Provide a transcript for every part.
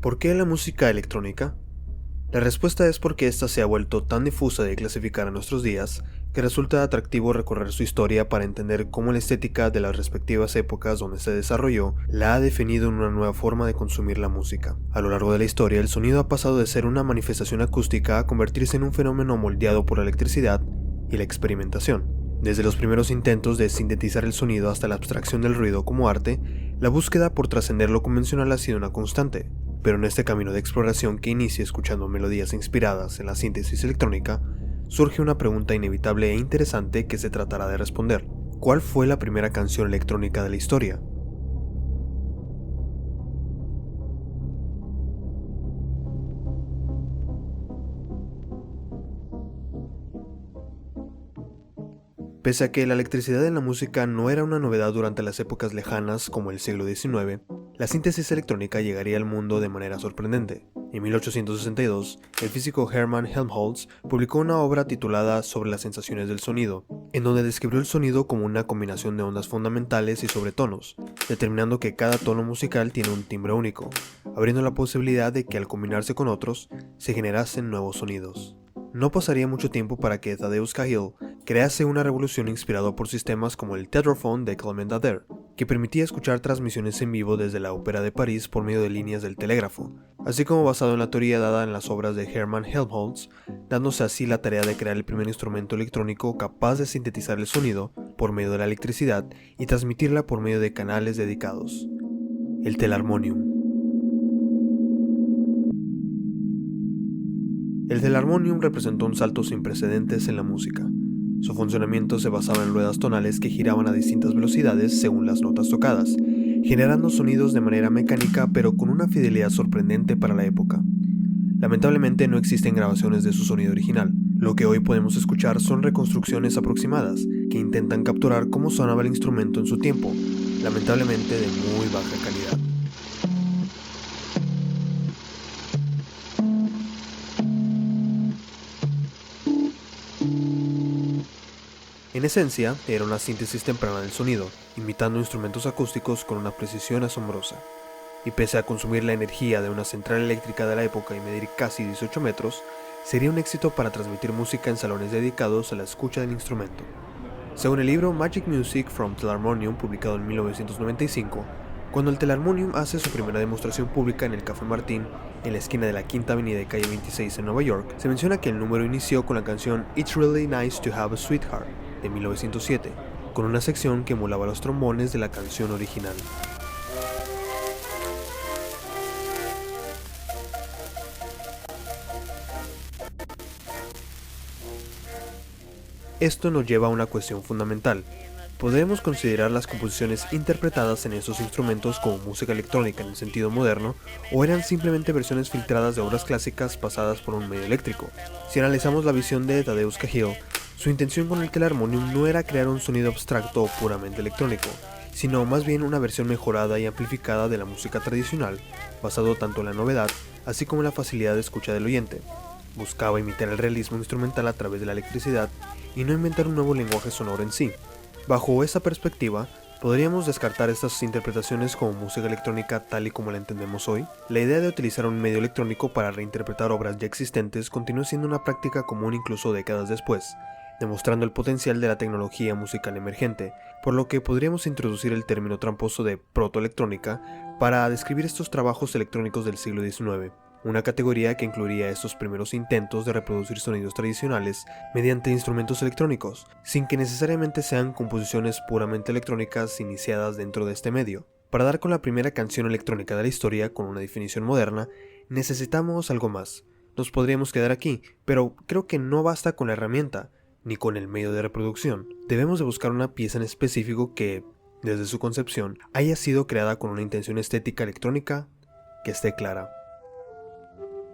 ¿Por qué la música electrónica? La respuesta es porque ésta se ha vuelto tan difusa de clasificar a nuestros días que resulta atractivo recorrer su historia para entender cómo la estética de las respectivas épocas donde se desarrolló la ha definido en una nueva forma de consumir la música. A lo largo de la historia, el sonido ha pasado de ser una manifestación acústica a convertirse en un fenómeno moldeado por la electricidad y la experimentación. Desde los primeros intentos de sintetizar el sonido hasta la abstracción del ruido como arte, la búsqueda por trascender lo convencional ha sido una constante. Pero en este camino de exploración que inicia escuchando melodías inspiradas en la síntesis electrónica, surge una pregunta inevitable e interesante que se tratará de responder. ¿Cuál fue la primera canción electrónica de la historia? Pese a que la electricidad en la música no era una novedad durante las épocas lejanas como el siglo XIX, la síntesis electrónica llegaría al mundo de manera sorprendente. En 1862, el físico Hermann Helmholtz publicó una obra titulada Sobre las sensaciones del sonido, en donde describió el sonido como una combinación de ondas fundamentales y sobretonos, determinando que cada tono musical tiene un timbre único, abriendo la posibilidad de que al combinarse con otros, se generasen nuevos sonidos. No pasaría mucho tiempo para que Tadeusz Cajil crease una revolución inspirada por sistemas como el Tetraphone de Clement Ader, que permitía escuchar transmisiones en vivo desde la Ópera de París por medio de líneas del telégrafo, así como basado en la teoría dada en las obras de Hermann Helmholtz, dándose así la tarea de crear el primer instrumento electrónico capaz de sintetizar el sonido por medio de la electricidad y transmitirla por medio de canales dedicados, el telarmonium. El telarmonium representó un salto sin precedentes en la música. Su funcionamiento se basaba en ruedas tonales que giraban a distintas velocidades según las notas tocadas, generando sonidos de manera mecánica pero con una fidelidad sorprendente para la época. Lamentablemente no existen grabaciones de su sonido original. Lo que hoy podemos escuchar son reconstrucciones aproximadas que intentan capturar cómo sonaba el instrumento en su tiempo, lamentablemente de muy baja calidad. En esencia, era una síntesis temprana del sonido, imitando instrumentos acústicos con una precisión asombrosa. Y pese a consumir la energía de una central eléctrica de la época y medir casi 18 metros, sería un éxito para transmitir música en salones dedicados a la escucha del instrumento. Según el libro Magic Music from Telarmonium, publicado en 1995, cuando el telarmonium hace su primera demostración pública en el Café Martín, en la esquina de la Quinta Avenida y Calle 26 en Nueva York, se menciona que el número inició con la canción It's Really Nice to Have a Sweetheart, de 1907, con una sección que emulaba los trombones de la canción original. Esto nos lleva a una cuestión fundamental. ¿Podemos considerar las composiciones interpretadas en estos instrumentos como música electrónica en el sentido moderno, o eran simplemente versiones filtradas de obras clásicas pasadas por un medio eléctrico? Si analizamos la visión de Tadeusz Cajil, su intención con el telarmonium no era crear un sonido abstracto o puramente electrónico, sino más bien una versión mejorada y amplificada de la música tradicional, basado tanto en la novedad, así como en la facilidad de escucha del oyente. Buscaba imitar el realismo instrumental a través de la electricidad y no inventar un nuevo lenguaje sonoro en sí. Bajo esa perspectiva, ¿podríamos descartar estas interpretaciones como música electrónica tal y como la entendemos hoy? La idea de utilizar un medio electrónico para reinterpretar obras ya existentes continúa siendo una práctica común incluso décadas después, demostrando el potencial de la tecnología musical emergente, por lo que podríamos introducir el término tramposo de protoelectrónica para describir estos trabajos electrónicos del siglo XIX. Una categoría que incluiría estos primeros intentos de reproducir sonidos tradicionales mediante instrumentos electrónicos, sin que necesariamente sean composiciones puramente electrónicas iniciadas dentro de este medio. Para dar con la primera canción electrónica de la historia con una definición moderna, necesitamos algo más. Nos podríamos quedar aquí, pero creo que no basta con la herramienta, ni con el medio de reproducción. Debemos de buscar una pieza en específico que, desde su concepción, haya sido creada con una intención estética electrónica que esté clara.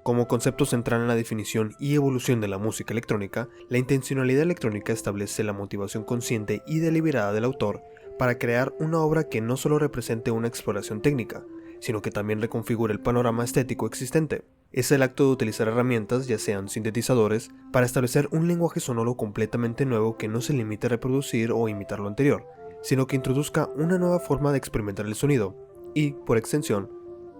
Como concepto central en la definición y evolución de la música electrónica, la intencionalidad electrónica establece la motivación consciente y deliberada del autor para crear una obra que no solo represente una exploración técnica, sino que también reconfigure el panorama estético existente. Es el acto de utilizar herramientas, ya sean sintetizadores, para establecer un lenguaje sonoro completamente nuevo que no se limite a reproducir o imitar lo anterior, sino que introduzca una nueva forma de experimentar el sonido y, por extensión,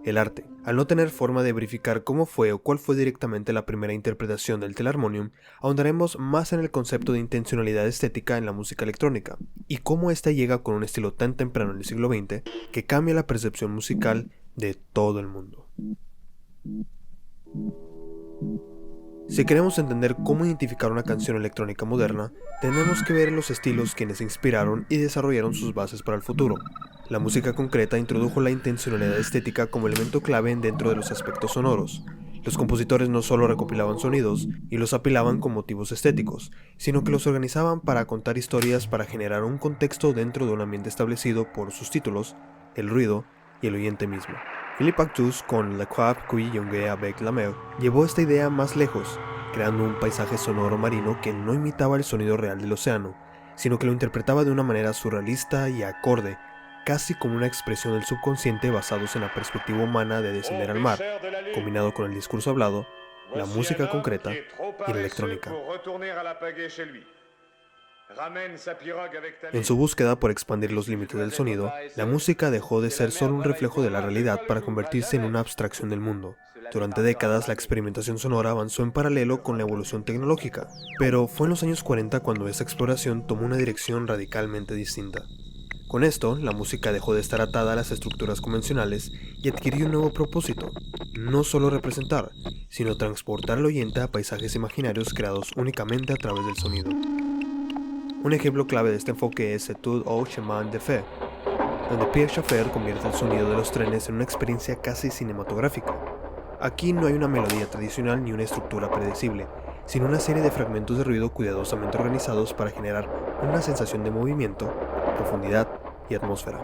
el arte. Al no tener forma de verificar cómo fue o cuál fue directamente la primera interpretación del Telarmonium, ahondaremos más en el concepto de intencionalidad estética en la música electrónica, y cómo ésta llega con un estilo tan temprano en el siglo XX que cambia la percepción musical de todo el mundo. Si queremos entender cómo identificar una canción electrónica moderna, tenemos que ver en los estilos quienes inspiraron y desarrollaron sus bases para el futuro. La música concreta introdujo la intencionalidad estética como elemento clave dentro de los aspectos sonoros. Los compositores no solo recopilaban sonidos y los apilaban con motivos estéticos, sino que los organizaban para contar historias para generar un contexto dentro de un ambiente establecido por sus títulos, el ruido y el oyente mismo. Philippe Actus con Le Croix qui jongle avec la mer llevó esta idea más lejos, creando un paisaje sonoro marino que no imitaba el sonido real del océano, sino que lo interpretaba de una manera surrealista y acorde, casi como una expresión del subconsciente basados en la perspectiva humana de descender al mar, combinado con el discurso hablado, la música concreta y la electrónica. En su búsqueda por expandir los límites del sonido, la música dejó de ser solo un reflejo de la realidad para convertirse en una abstracción del mundo. Durante décadas, la experimentación sonora avanzó en paralelo con la evolución tecnológica, pero fue en los años 40 cuando esa exploración tomó una dirección radicalmente distinta. Con esto, la música dejó de estar atada a las estructuras convencionales y adquirió un nuevo propósito, no solo representar, sino transportar al oyente a paisajes imaginarios creados únicamente a través del sonido. Un ejemplo clave de este enfoque es Etude au chemin de fer, donde Pierre Schaeffer convierte el sonido de los trenes en una experiencia casi cinematográfica. Aquí no hay una melodía tradicional ni una estructura predecible, sino una serie de fragmentos de ruido cuidadosamente organizados para generar una sensación de movimiento, profundidad y atmósfera.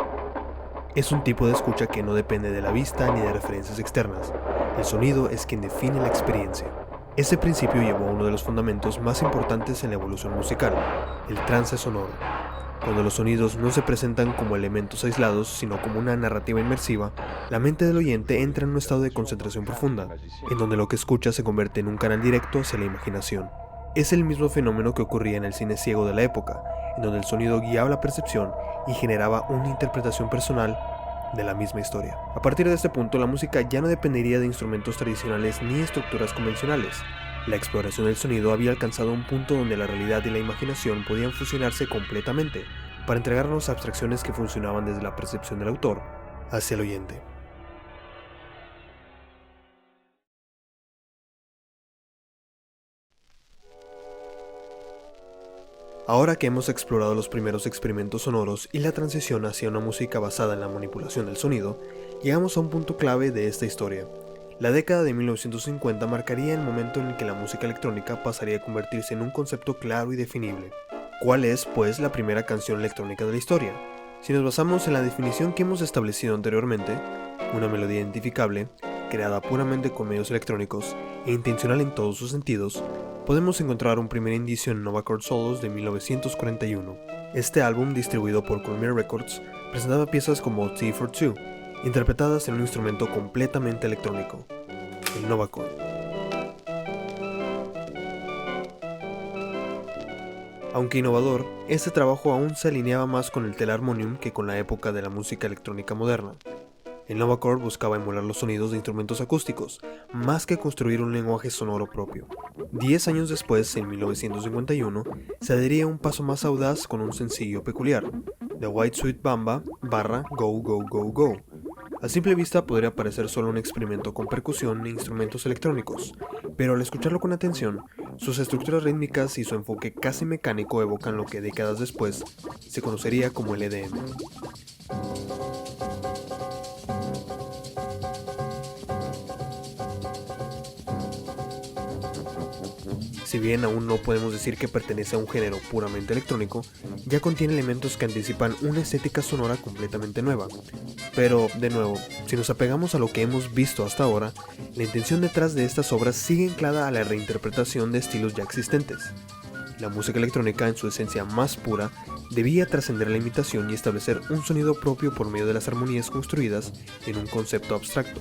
Es un tipo de escucha que no depende de la vista ni de referencias externas. El sonido es quien define la experiencia. Ese principio llevó a uno de los fundamentos más importantes en la evolución musical, el trance sonoro. Cuando los sonidos no se presentan como elementos aislados, sino como una narrativa inmersiva, la mente del oyente entra en un estado de concentración profunda, en donde lo que escucha se convierte en un canal directo hacia la imaginación. Es el mismo fenómeno que ocurría en el cine ciego de la época, en donde el sonido guiaba la percepción y generaba una interpretación personal de la misma historia. A partir de este punto, la música ya no dependería de instrumentos tradicionales ni estructuras convencionales. La exploración del sonido había alcanzado un punto donde la realidad y la imaginación podían fusionarse completamente para entregarnos abstracciones que funcionaban desde la percepción del autor hacia el oyente. Ahora que hemos explorado los primeros experimentos sonoros y la transición hacia una música basada en la manipulación del sonido, llegamos a un punto clave de esta historia. La década de 1950 marcaría el momento en el que la música electrónica pasaría a convertirse en un concepto claro y definible. ¿Cuál es, pues, la primera canción electrónica de la historia? Si nos basamos en la definición que hemos establecido anteriormente, una melodía identificable, creada puramente con medios electrónicos e intencional en todos sus sentidos, podemos encontrar un primer indicio en Nova Chord Solos de 1941. Este álbum, distribuido por Columbia Records, presentaba piezas como Tea for Two, interpretadas en un instrumento completamente electrónico, el Nova Chord. Aunque innovador, este trabajo aún se alineaba más con el Telarmonium que con la época de la música electrónica moderna. El Nova Chord buscaba emular los sonidos de instrumentos acústicos, más que construir un lenguaje sonoro propio. 10 años después, en 1951, se adhería un paso más audaz con un sencillo peculiar, The White Sweet Bamba /Go Go Go Go. A simple vista podría parecer solo un experimento con percusión e instrumentos electrónicos, pero al escucharlo con atención, sus estructuras rítmicas y su enfoque casi mecánico evocan lo que décadas después se conocería como el EDM. Si bien aún no podemos decir que pertenece a un género puramente electrónico, ya contiene elementos que anticipan una estética sonora completamente nueva. Pero, de nuevo, si nos apegamos a lo que hemos visto hasta ahora, la intención detrás de estas obras sigue anclada a la reinterpretación de estilos ya existentes. La música electrónica, en su esencia más pura, debía trascender la imitación y establecer un sonido propio por medio de las armonías construidas en un concepto abstracto.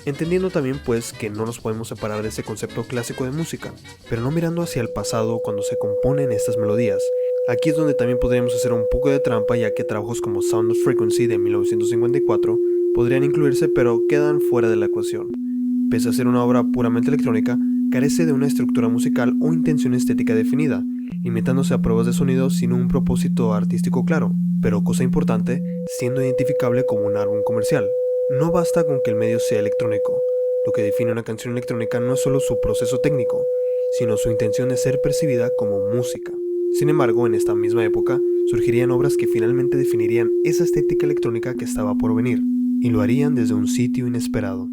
Entendiendo también pues que no nos podemos separar de ese concepto clásico de música, pero no mirando hacia el pasado cuando se componen estas melodías. Aquí es donde también podríamos hacer un poco de trampa, ya que trabajos como Sound of Frequency de 1954 podrían incluirse, pero quedan fuera de la ecuación. Pese a ser una obra puramente electrónica, carece de una estructura musical o intención estética definida, limitándose a pruebas de sonido sin un propósito artístico claro, pero cosa importante, siendo identificable como un álbum comercial. No basta con que el medio sea electrónico. Lo que define una canción electrónica no es solo su proceso técnico, sino su intención de ser percibida como música. Sin embargo, en esta misma época, surgirían obras que finalmente definirían esa estética electrónica que estaba por venir, y lo harían desde un sitio inesperado.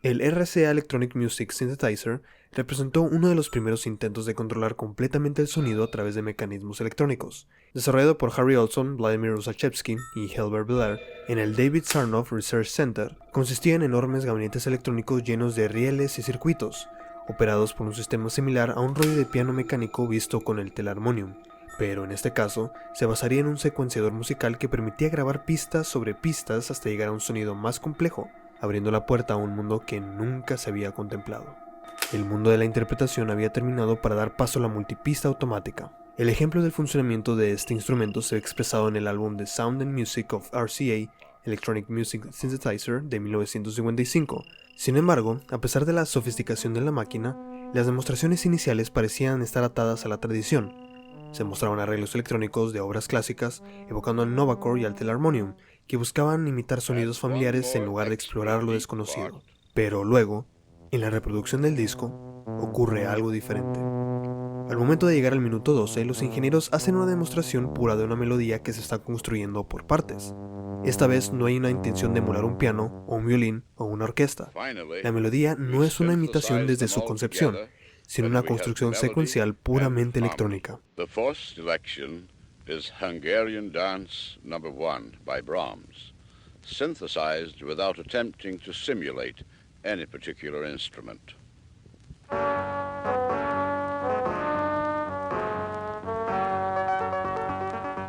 El RCA Electronic Music Synthesizer representó uno de los primeros intentos de controlar completamente el sonido a través de mecanismos electrónicos. Desarrollado por Harry Olson, Vladimir Ussachevsky y Helbert Belair en el David Sarnoff Research Center, consistía en enormes gabinetes electrónicos llenos de rieles y circuitos, operados por un sistema similar a un rollo de piano mecánico visto con el Telarmonium, pero en este caso se basaría en un secuenciador musical que permitía grabar pistas sobre pistas hasta llegar a un sonido más complejo, abriendo la puerta a un mundo que nunca se había contemplado. El mundo de la interpretación había terminado para dar paso a la multipista automática. El ejemplo del funcionamiento de este instrumento se ve expresado en el álbum The Sound and Music of RCA Electronic Music Synthesizer de 1955. Sin embargo, a pesar de la sofisticación de la máquina, las demostraciones iniciales parecían estar atadas a la tradición. Se mostraban arreglos electrónicos de obras clásicas, evocando al Novacore y al Telarmonium, que buscaban imitar sonidos familiares en lugar de explorar lo desconocido. Pero luego, en la reproducción del disco, ocurre algo diferente. Al momento de llegar al minuto 12, los ingenieros hacen una demostración pura de una melodía que se está construyendo por partes. Esta vez no hay una intención de emular un piano, o un violín, o una orquesta. La melodía no es una imitación desde su concepción, sino una construcción secuencial puramente electrónica. Is Hungarian Dance No. 1 by Brahms, synthesized without attempting to simulate any particular instrument.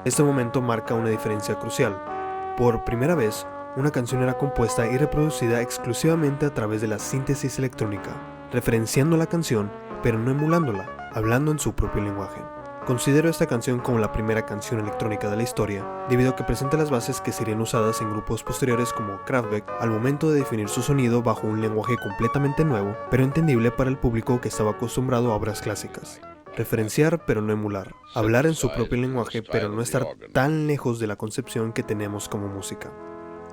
Este momento marca una diferencia crucial. Por primera vez, una canción era compuesta y reproducida exclusivamente a través de la síntesis electrónica, referenciando la canción, pero no emulándola, hablando en su propio lenguaje. Considero esta canción como la primera canción electrónica de la historia, debido a que presenta las bases que serían usadas en grupos posteriores como Kraftwerk al momento de definir su sonido bajo un lenguaje completamente nuevo, pero entendible para el público que estaba acostumbrado a obras clásicas. Referenciar pero no emular, hablar en su propio lenguaje pero no estar tan lejos de la concepción que tenemos como música.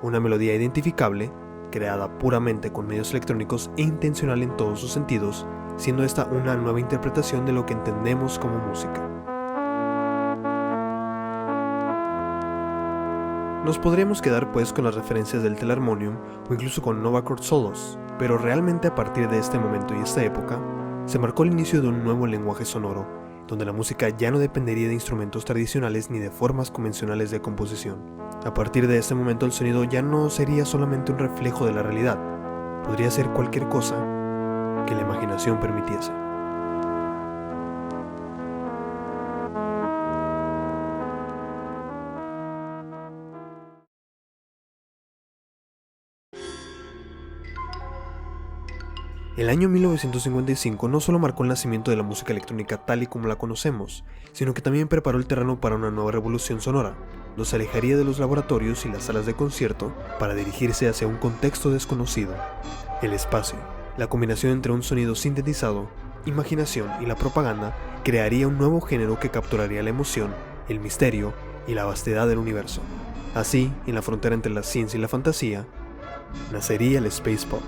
Una melodía identificable, creada puramente con medios electrónicos e intencional en todos sus sentidos, siendo esta una nueva interpretación de lo que entendemos como música. Nos podríamos quedar pues con las referencias del Telarmonium o incluso con Novacore solos, pero realmente a partir de este momento y esta época, se marcó el inicio de un nuevo lenguaje sonoro, donde la música ya no dependería de instrumentos tradicionales ni de formas convencionales de composición. A partir de este momento el sonido ya no sería solamente un reflejo de la realidad, podría ser cualquier cosa que la imaginación permitiese. El año 1955 no solo marcó el nacimiento de la música electrónica tal y como la conocemos, sino que también preparó el terreno para una nueva revolución sonora. Nos alejaría de los laboratorios y las salas de concierto para dirigirse hacia un contexto desconocido, el espacio. La combinación entre un sonido sintetizado, imaginación y la propaganda crearía un nuevo género que capturaría la emoción, el misterio y la vastedad del universo. Así, en la frontera entre la ciencia y la fantasía, nacería el space pop.